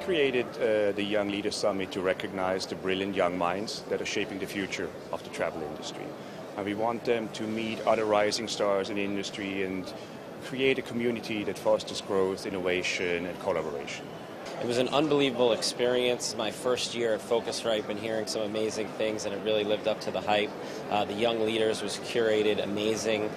created the Young Leaders Summit to recognize the brilliant young minds that are shaping the future of the travel industry. And we want them to meet other rising stars in the industry and create a community that fosters growth, innovation, and collaboration. It was an unbelievable experience. My first year at Phocuswright, been hearing some amazing things, and it really lived up to the hype. The Young Leaders was curated amazing.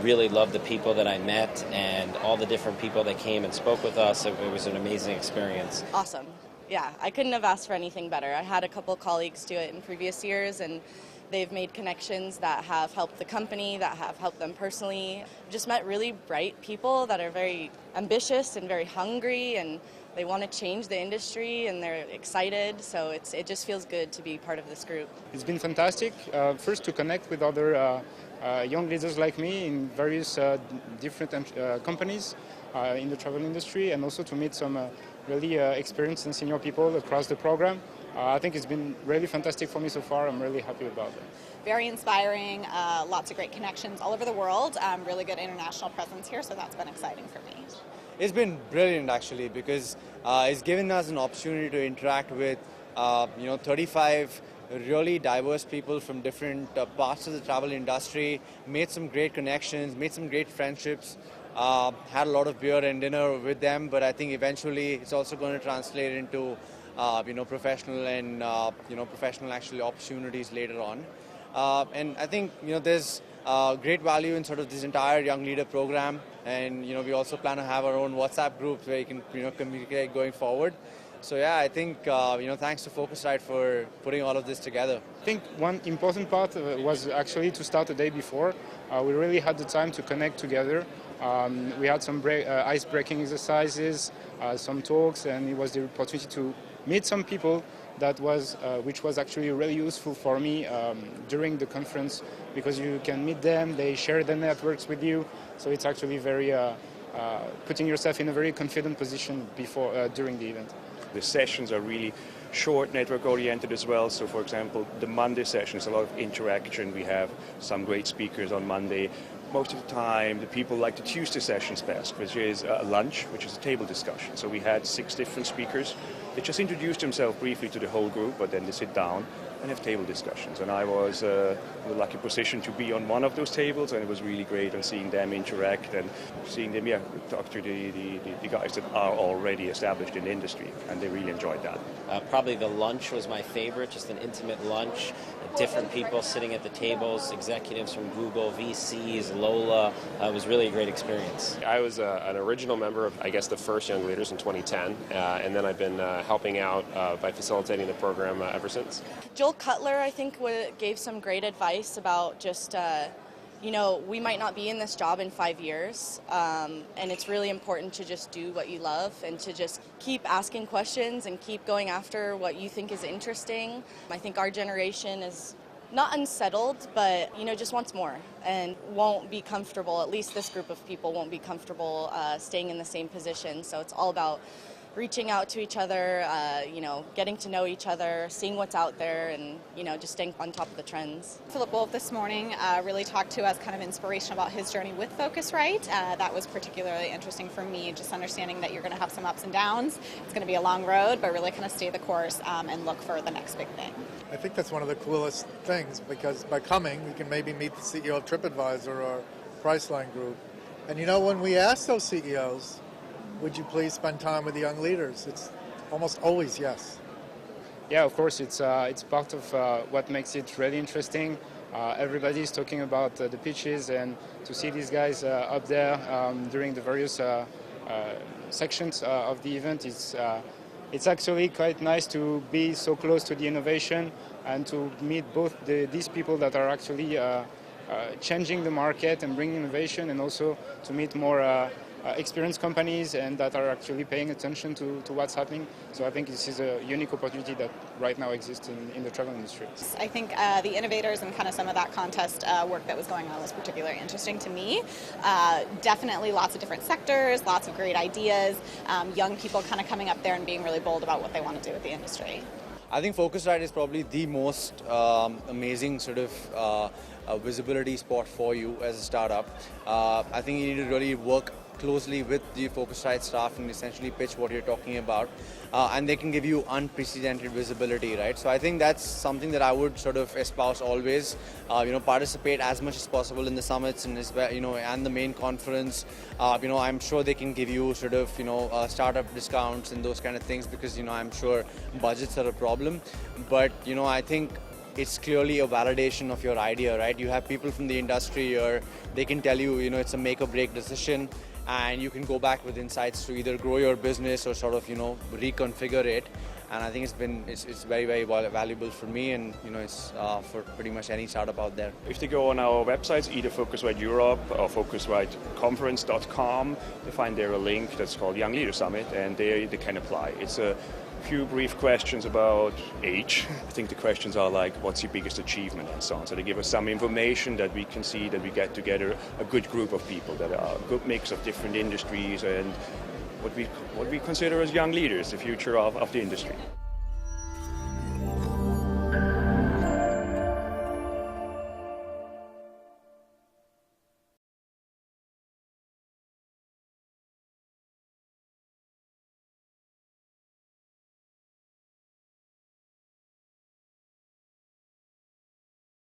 Really loved the people that I met and all the different people that came and spoke with us. It was an amazing experience. Awesome. Yeah, I couldn't have asked for anything better. I had a couple colleagues do it in previous years, and they've made connections that have helped the company, that have helped them personally. Just met really bright people that are very ambitious and very hungry, and they want to change the industry, and they're excited, so it just feels good to be part of this group. It's been fantastic, first to connect with other young leaders like me in various different companies in the travel industry, and also to meet some really experienced and senior people across the program. I think it's been really fantastic for me so far. I'm really happy about it. Very inspiring, lots of great connections all over the world, really good international presence here, so that's been exciting for me. It's been brilliant actually, because it's given us an opportunity to interact with 35 really diverse people from different parts of the travel industry, made some great connections, made some great friendships, had a lot of beer and dinner with them, but I think eventually it's also going to translate into professional and professional actually opportunities later on. And I think there's great value in sort of this entire Young Leader program, and we also plan to have our own WhatsApp groups where you can communicate going forward. So yeah, I think thanks to Phocuswright for putting all of this together. I think one important part was actually to start the day before. We really had the time to connect together. We had some ice-breaking exercises, some talks, and it was the opportunity to meet some people which was actually really useful for me during the conference, because you can meet them, they share their networks with you, so it's actually very putting yourself in a very confident position during the event. The sessions are really short, network-oriented as well. So, for example, the Monday session is a lot of interaction. We have some great speakers on Monday. Most of the time, the people like the Tuesday sessions best, which is a lunch, which is a table discussion. So we had 6 different speakers. They just introduced themselves briefly to the whole group, but then they sit down and have table discussions. And I was in the lucky position to be on one of those tables, and it was really great on seeing them interact and seeing them talk to the guys that are already established in the industry, and they really enjoyed that. Probably the lunch was my favorite, just an intimate lunch, different people sitting at the tables, executives from Google, VCs, Lola. It was really a great experience. I was an original member of, I guess, the first Young Leaders in 2010, and then I've been helping out by facilitating the program ever since. Joel Cutler, I think, gave some great advice about just, we might not be in this job in 5 years, and it's really important to just do what you love and to just keep asking questions and keep going after what you think is interesting. I think our generation is not unsettled, but just wants more and won't be comfortable. At least this group of people won't be comfortable staying in the same position. So it's all about reaching out to each other, getting to know each other, seeing what's out there, and just staying on top of the trends. Philip Wolf this morning really talked to us, kind of inspiration about his journey with Phocuswright. That was particularly interesting for me, just understanding that you're going to have some ups and downs. It's going to be a long road, but really kind of stay the course and look for the next big thing. I think that's one of the coolest things, because by coming, we can maybe meet the CEO of TripAdvisor or Priceline Group. And when we ask those CEOs, would you please spend time with the young leaders? It's almost always yes. Yeah, of course, it's part of what makes it really interesting. Everybody's talking about the pitches, and to see these guys up there during the various sections of the event, it's actually quite nice to be so close to the innovation and to meet both these people that are actually changing the market and bringing innovation, and also to meet more experienced companies and that are actually paying attention to what's happening. So I think this is a unique opportunity that right now exists in the travel industry. I think the innovators and kind of some of that contest work that was going on was particularly interesting to me. Definitely lots of different sectors, lots of great ideas, young people kind of coming up there and being really bold about what they want to do with the industry. I think Phocuswright is probably the most amazing sort of visibility spot for you as a startup. I think you need to really work closely with the Phocuswright staff and essentially pitch what you're talking about, and they can give you unprecedented visibility, right? So I think that's something that I would sort of espouse always. Participate as much as possible in the summits and and the main conference. I'm sure they can give you sort of startup discounts and those kind of things, because I'm sure budgets are a problem, but I think it's clearly a validation of your idea, right? You have people from the industry here, they can tell you, it's a make or break decision, and you can go back with insights to either grow your business or sort of, reconfigure it. And I think it's very, very valuable for me, and it's for pretty much any startup out there. If they go on our websites, either Phocuswright Europe or Phocuswrightconference.com, they find there a link that's called Young Leader Summit, and there they can apply. It's a few brief questions about age. I think the questions are like, what's your biggest achievement and so on. So they give us some information that we can see that we get together a good group of people that are a good mix of different industries and what we consider as young leaders, the future of the industry.